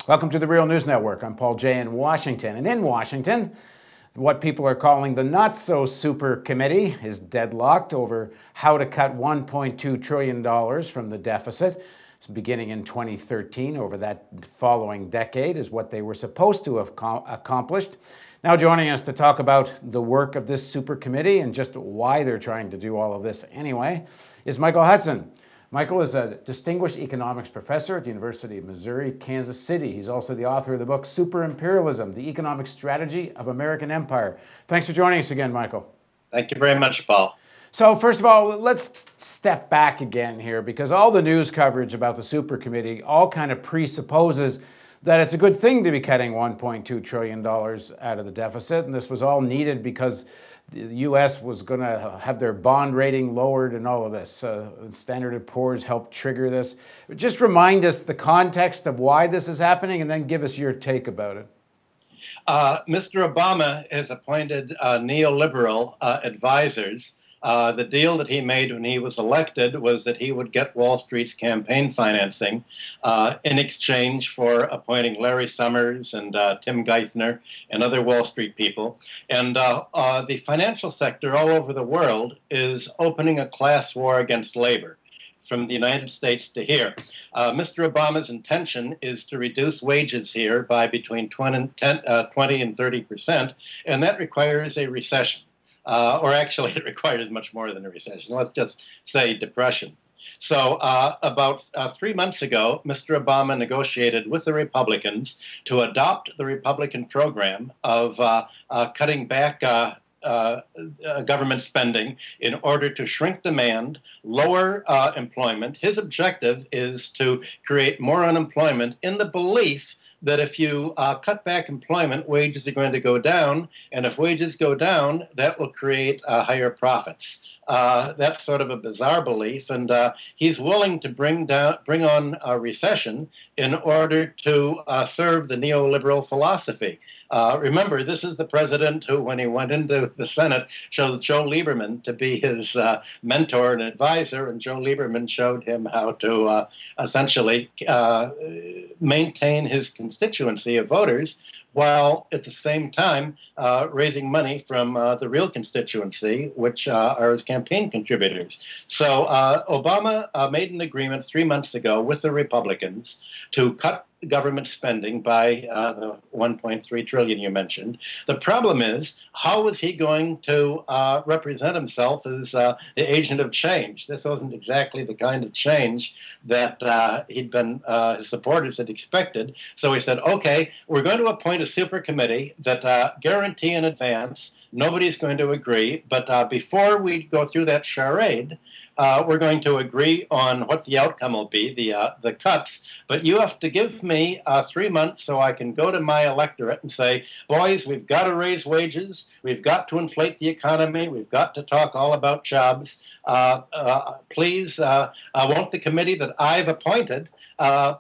Welcome to the Real News Network. I'm Paul Jay in Washington. And in Washington, what people are calling the not-so-super committee is deadlocked over how to cut $1.2 trillion from the deficit. Beginning in 2013, over that following decade, is what they were supposed to have accomplished. Now joining us to talk about the work of this super committee and just why they're trying to do all of this anyway is Michael Hudson. Michael is a distinguished economics professor at the University of Missouri, Kansas City. He's also the author of the book Super Imperialism, the Economic Strategy of American Empire. Thanks for joining us again, Michael. Thank you very much, Paul. So first of all, let's step back again here, because all the news coverage about the super committee all kind of presupposes that it's a good thing to be cutting $1.2 trillion out of the deficit. And this was all needed because the U.S. was going to have their bond rating lowered and all of this. Standard & Poor's helped trigger this. Just remind us the context of why this is happening and then give us your take about it. Mr. Obama has appointed neoliberal advisors. The deal that he made when he was elected was that he would get Wall Street's campaign financing in exchange for appointing Larry Summers and Tim Geithner and other Wall Street people. And the financial sector all over the world is opening a class war against labor, from the United States to here. Mr. Obama's intention is to reduce wages here by between 20 and 30%, and that requires a recession. Or actually, it requires much more than a recession. Let's just say depression. So about 3 months ago, Mr. Obama negotiated with the Republicans to adopt the Republican program of cutting back government spending in order to shrink demand, lower employment. His objective is to create more unemployment in the belief that if you cut back employment, wages are going to go down, and if wages go down, that will create higher profits. That's sort of a bizarre belief, and he's willing to bring on a recession in order to serve the neoliberal philosophy. Remember, this is the president who, when he went into the Senate, chose Joe Lieberman to be his mentor and advisor, and Joe Lieberman showed him how to essentially maintain his constituency of voters, while at the same time raising money from the real constituency, which are his campaign contributors. So Obama made an agreement 3 months ago with the Republicans to cut government spending by the $1.3 trillion you mentioned. The problem is, how is he going to represent himself as the agent of change? This wasn't exactly the kind of change that his supporters had expected. So he said, okay, we're going to appoint a super committee that guarantee in advance nobody's going to agree, but before we go through that charade, we're going to agree on what the outcome will be, the cuts, but you have to give me 3 months so I can go to my electorate and say, boys, we've got to raise wages, we've got to inflate the economy, we've got to talk all about jobs. Please, won't the committee that I've appointed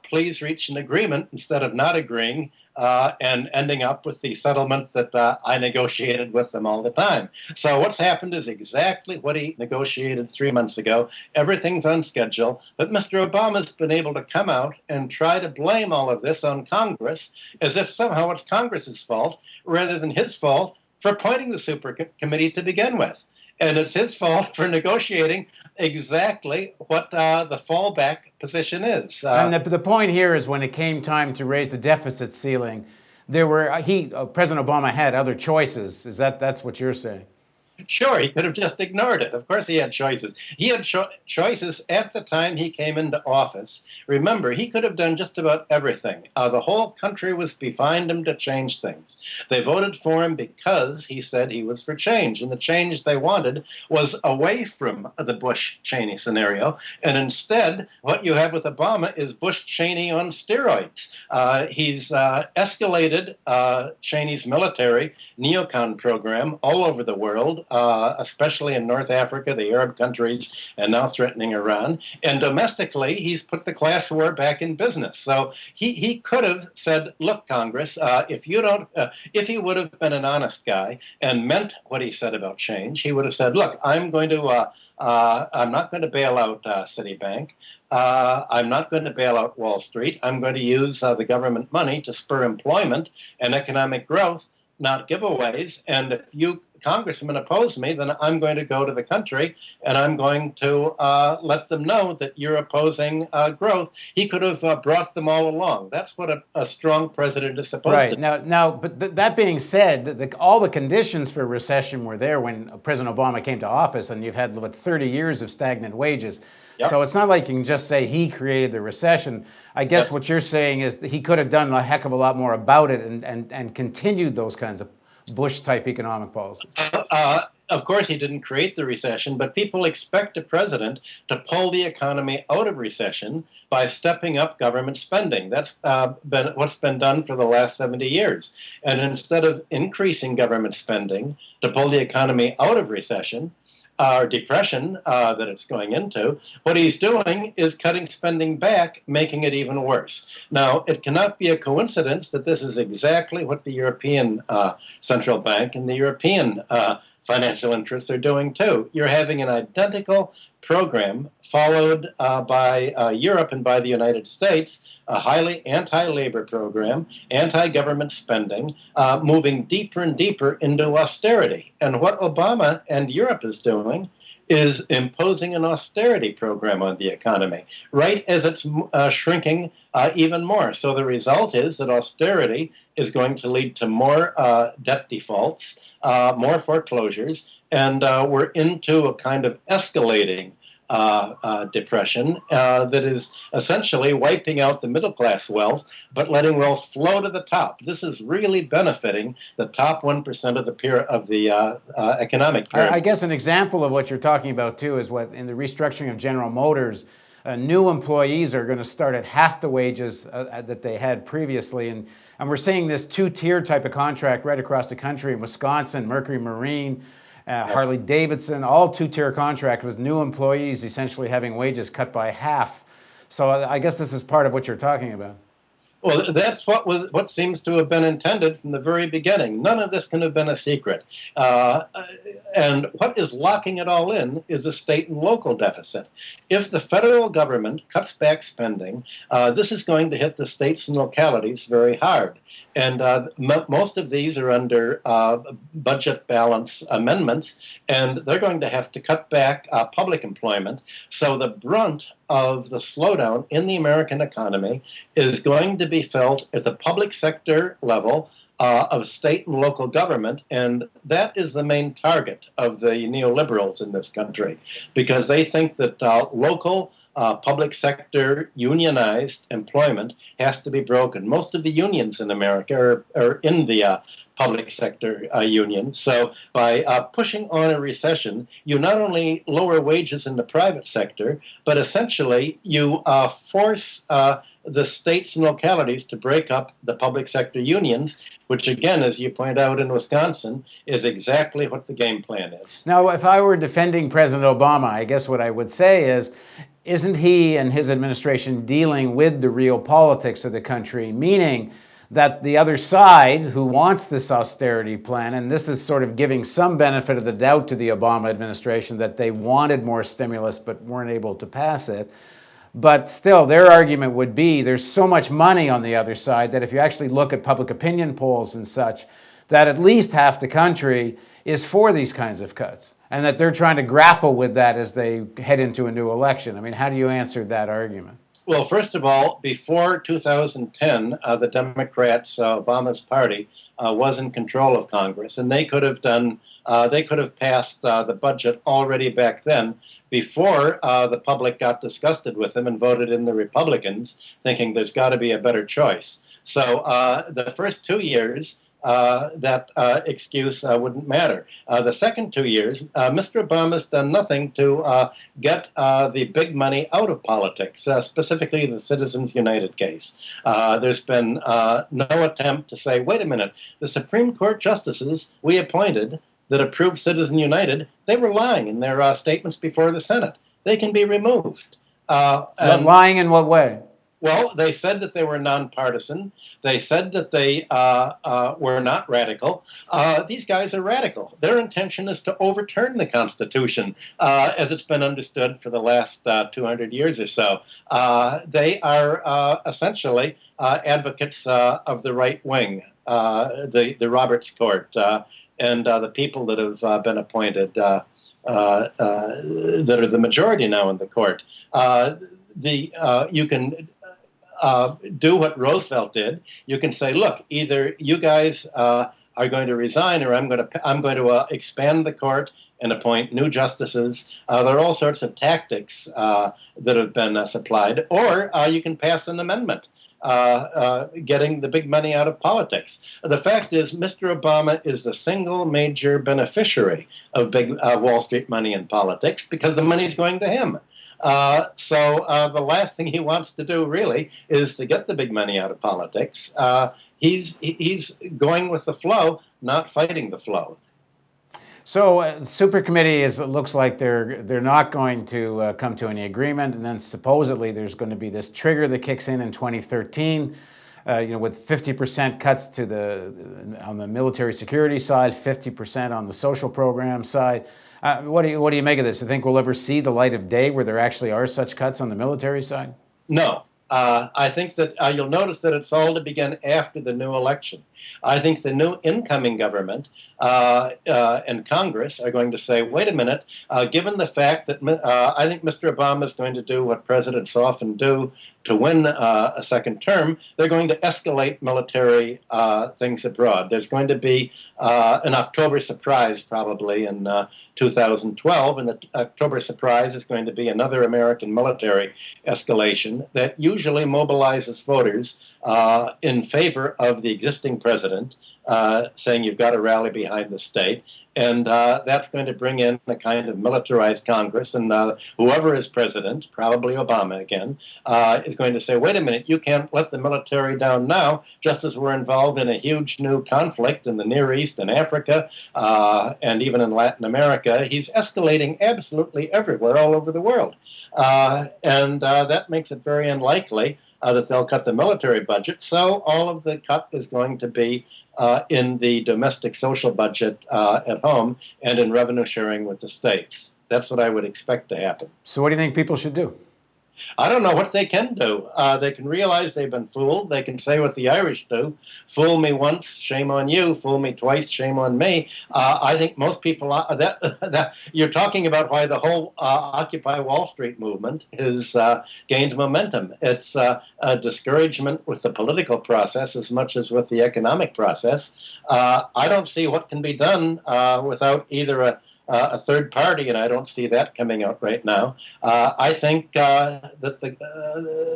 please reach an agreement instead of not agreeing and ending up with the settlement that I negotiated with them all the time. So what's happened is exactly what he negotiated 3 months ago. Everything's on schedule, but Mr. Obama's been able to come out and try to blame all of this on Congress as if somehow it's Congress's fault rather than his fault for appointing the super committee to begin with. And it's his fault for negotiating exactly what the fallback position is. And the point here is, when it came time to raise the deficit ceiling, President Obama had other choices. That's what you're saying? Sure, he could have just ignored it. Of course he had choices. He had choices at the time he came into office. Remember, he could have done just about everything. The whole country was behind him to change things. They voted for him because he said he was for change, and the change they wanted was away from the Bush-Cheney scenario, and instead what you have with Obama is Bush-Cheney on steroids. He's escalated Cheney's military neocon program all over the world. especially in North Africa, the Arab countries, and now threatening Iran. And domestically, he's put the class war back in business. So he could have said, look, Congress, if he would have been an honest guy and meant what he said about change, he would have said, look, I'm not going to bail out Citibank. I'm not going to bail out Wall Street. I'm going to use the government money to spur employment and economic growth, not giveaways. And if you congressmen oppose me, then I'm going to go to the country and I'm going to let them know that you're opposing growth. He could have brought them all along. That's what a strong president is supposed to do. Now, but that being said, all the conditions for recession were there when President Obama came to office, and you've had 30 years of stagnant wages. Yep. So it's not like you can just say he created the recession. I guess what you're saying is that he could have done a heck of a lot more about it and continued those kinds of Bush-type economic policies. Of course, he didn't create the recession, but people expect a president to pull the economy out of recession by stepping up government spending. That's what's been done for the last 70 years. And instead of increasing government spending to pull the economy out of recession, or depression that it's going into, what he's doing is cutting spending back, making it even worse. Now, it cannot be a coincidence that this is exactly what the European Central Bank and the European financial interests are doing too. You're having an identical program followed by Europe and by the United States, a highly anti-labor program, anti-government spending, moving deeper and deeper into austerity. And what Obama and Europe is doing is imposing an austerity program on the economy, right as it's shrinking even more. So the result is that austerity is going to lead to more debt defaults, more foreclosures, and we're into a kind of escalating depression that is essentially wiping out the middle class wealth, but letting wealth flow to the top. This is really benefiting the top 1% of the economic pyramid. I guess an example of what you're talking about too is what in the restructuring of General Motors, new employees are going to start at half the wages that they had previously, and we're seeing this two-tier type of contract right across the country in Wisconsin, Mercury Marine. Harley Davidson, all two-tier contract with new employees essentially having wages cut by half. So I guess this is part of what you're talking about. Well, that's what seems to have been intended from the very beginning. None of this can have been a secret. And what is locking it all in is a state and local deficit. If the federal government cuts back spending, this is going to hit the states and localities very hard. And most of these are under budget balance amendments, and they're going to have to cut back public employment. So the brunt of the slowdown in the American economy is going to be felt at the public sector level of state and local government, and that is the main target of the neoliberals in this country, because they think that local public sector unionized employment has to be broken. Most of the unions in America are in the public sector union. So by pushing on a recession, you not only lower wages in the private sector, but essentially you force the states and localities to break up the public sector unions, which again, as you point out in Wisconsin, is exactly what the game plan is. Now, if I were defending President Obama, I guess what I would say is, isn't he and his administration dealing with the real politics of the country, meaning that the other side who wants this austerity plan, and this is sort of giving some benefit of the doubt to the Obama administration that they wanted more stimulus but weren't able to pass it, but still their argument would be there's so much money on the other side that if you actually look at public opinion polls and such, that at least half the country is for these kinds of cuts, and that they're trying to grapple with that as they head into a new election. I mean, how do you answer that argument? Well, first of all, before 2010, the Democrats, Obama's party, was in control of Congress, and they could have passed the budget already back then, before the public got disgusted with them and voted in the Republicans, thinking there's got to be a better choice. So the first 2 years, that excuse wouldn't matter. The second 2 years, Mr. Obama's done nothing to get the big money out of politics, specifically the Citizens United case. There's been no attempt to say, wait a minute, the Supreme Court justices we appointed that approved Citizen United, they were lying in their statements before the Senate. They can be removed. Lying in what way? Well, they said that they were nonpartisan. They said that they were not radical. These guys are radical. Their intention is to overturn the Constitution as it's been understood for the last 200 years or so. They are essentially advocates of the right wing, the Roberts Court, and the people that have been appointed that are the majority now in the court. You can do what Roosevelt did. You can say, look, either you guys are going to resign, or I'm going to expand the court and appoint new justices. There are all sorts of tactics that have been supplied, or you can pass an amendment. Getting the big money out of politics. The fact is, Mr. Obama is the single major beneficiary of big Wall Street money in politics because the money's going to him. So the last thing he wants to do, really, is to get the big money out of politics. He's going with the flow, not fighting the flow. So super committee looks like they're not going to come to any agreement, and then supposedly there's going to be this trigger that kicks in 2013, with 50% cuts on the military security side, 50% on the social program side. What do you make of this? Do you think we'll ever see the light of day where there actually are such cuts on the military side? No. I think that you'll notice that it's all to begin after the new election. I think the new incoming government and Congress are going to say, wait a minute, given the fact that I think Mr. Obama is going to do what presidents often do to win a second term, they're going to escalate military things abroad. There's going to be an October surprise probably in 2012, and the October surprise is going to be another American military escalation that usually mobilizes voters in favor of the existing president, saying you've got to rally behind the state. And that's going to bring in a kind of militarized Congress. And whoever is president, probably Obama again, is going to say, wait a minute, you can't let the military down now, just as we're involved in a huge new conflict in the Near East and Africa and even in Latin America. He's escalating absolutely everywhere, all over the world. And that makes it very unlikely that they'll cut the military budget. So all of the cut is going to be in the domestic social budget at home and in revenue sharing with the states. That's what I would expect to happen. So what do you think people should do? I don't know what they can do. They can realize they've been fooled. They can say what the Irish do: fool me once, shame on you; fool me twice, shame on me. I think most people that you're talking about why the whole Occupy Wall Street movement has gained momentum. It's a discouragement with the political process as much as with the economic process. I don't see what can be done without either a third party, and I don't see that coming out right now. I think that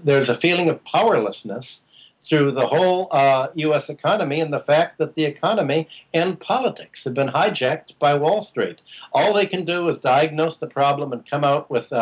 there's a feeling of powerlessness through the whole U.S. economy, and the fact that the economy and politics have been hijacked by Wall Street. All they can do is diagnose the problem and come out with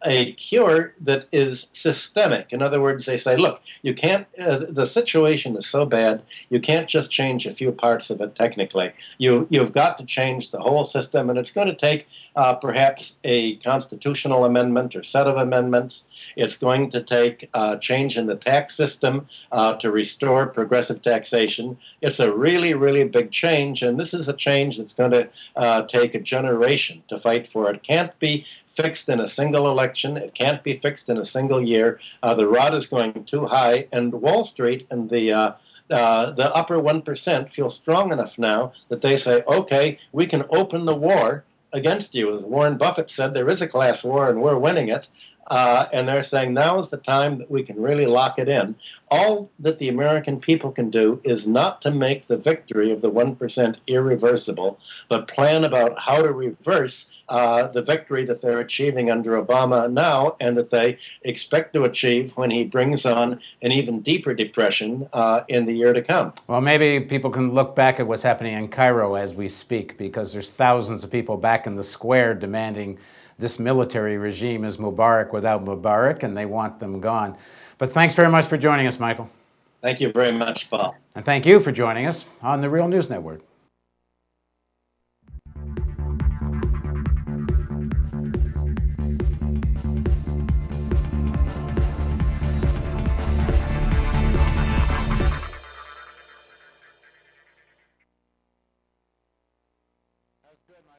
a cure that is systemic. In other words, they say, look, you can't, the situation is so bad, you can't just change a few parts of it technically. You've got to change the whole system, and it's going to take perhaps a constitutional amendment or set of amendments. It's going to take change in the tax system to restore progressive taxation. It's a really, really big change, and this is a change that's going to take a generation to fight for. It can't be fixed in a single election. It can't be fixed in a single year. The rod is going too high, and Wall Street and the upper 1% feel strong enough now that they say, okay, we can open the war against you. As Warren Buffett said, there is a class war and we're winning it. And they're saying now is the time that we can really lock it in. All that the American people can do is not to make the victory of the 1% irreversible, but plan about how to reverse the victory that they're achieving under Obama now, and that they expect to achieve when he brings on an even deeper depression in the year to come. Well, maybe people can look back at what's happening in Cairo as we speak, because there's thousands of people back in the square demanding this military regime is Mubarak without Mubarak, and they want them gone. But thanks very much for joining us, Michael. Thank you very much, Paul. And thank you for joining us on the Real News Network. Good, my